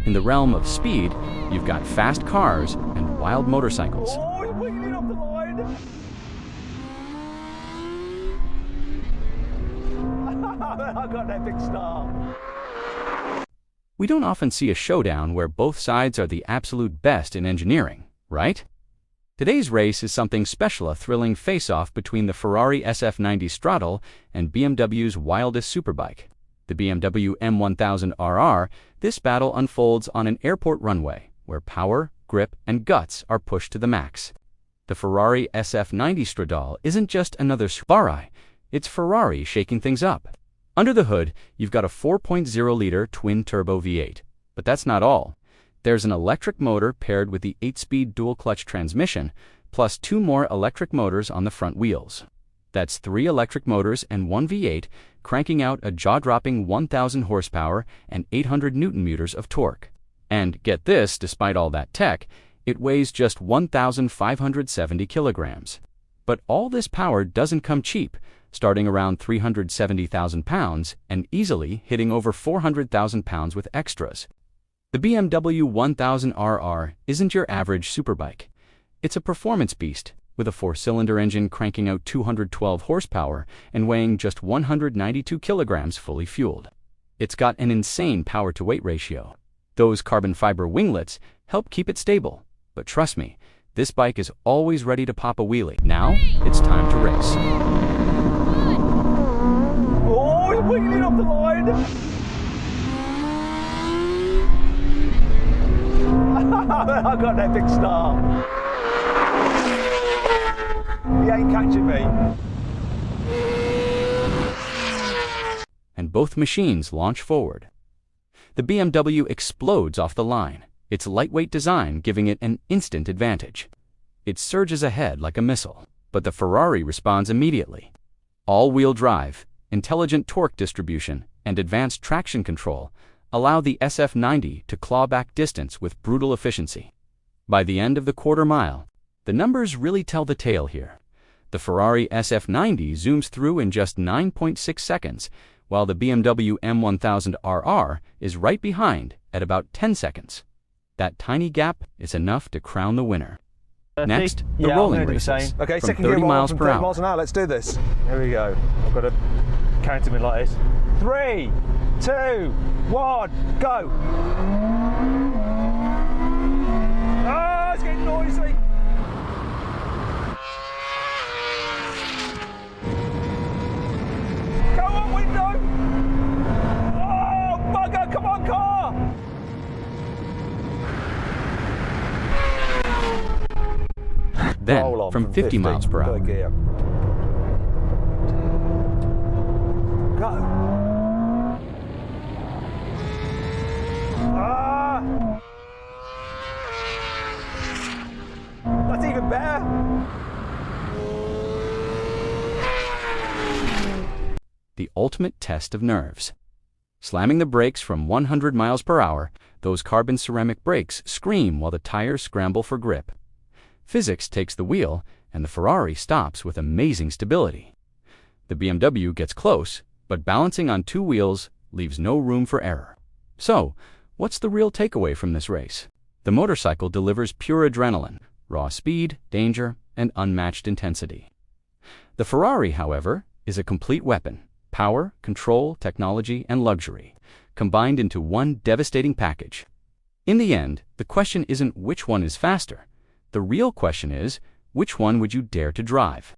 In the realm of speed, you've got fast cars and wild motorcycles. Oh, he's wheeling off the line. I got that big star. We don't often see a showdown where both sides are the absolute best in engineering, right? Today's race is something special, a thrilling face-off between the Ferrari SF90 Stradale and BMW's wildest superbike, the BMW M1000RR. This battle unfolds on an airport runway, where power, grip, and guts are pushed to the max. The Ferrari SF90 Stradale isn't just another Ferrari, it's Ferrari shaking things up. Under the hood, you've got a 4.0-liter twin-turbo V8. But that's not all. There's an electric motor paired with the 8-speed dual-clutch transmission, plus 2 more electric motors on the front wheels. That's 3 electric motors and 1 V8, cranking out a jaw-dropping 1,000 horsepower and 800 newton-meters of torque. And get this, despite all that tech, it weighs just 1,570 kilograms. But all this power doesn't come cheap, starting around 370,000 pounds and easily hitting over 400,000 pounds with extras. The BMW M1000RR isn't your average superbike. It's a performance beast, with a 4-cylinder engine cranking out 212 horsepower and weighing just 192 kilograms fully fueled. It's got an insane power-to-weight ratio. Those carbon fiber winglets help keep it stable. But trust me, this bike is always ready to pop a wheelie. Now, it's time to race. Oh, he's wheeling off the line. I got that big star. He ain't catching me. And both machines launch forward. The BMW explodes off the line, its lightweight design giving it an instant advantage. It surges ahead like a missile, but the Ferrari responds immediately. All-wheel drive, intelligent torque distribution, and advanced traction control allow the SF90 to claw back distance with brutal efficiency. By the end of the quarter mile, the numbers really tell the tale here. The Ferrari SF90 zooms through in just 9.6 seconds, while the BMW M1000RR is right behind at about 10 seconds. That tiny gap is enough to crown the winner. Next, the rolling races, okay, from second 30 gear miles from per 30 hour. miles an hour. Let's do this. Here we go. I've got to count him in like this. 3, 2, 1, go. Ah, it's getting noisy. Go on, window. Oh, bugger, come on, car. Then, Roll on from 50 miles per hour. Gear. Go. Ah! That's even better. The ultimate test of nerves. Slamming the brakes from 100 miles per hour, those carbon ceramic brakes scream while the tires scramble for grip. Physics takes the wheel, and the Ferrari stops with amazing stability. The BMW gets close, but balancing on 2 wheels leaves no room for error. So, what's the real takeaway from this race? The motorcycle delivers pure adrenaline, raw speed, danger, and unmatched intensity. The Ferrari, however, is a complete weapon: power, control, technology, and luxury, combined into one devastating package. In the end, the question isn't which one is faster. The real question is, which one would you dare to drive?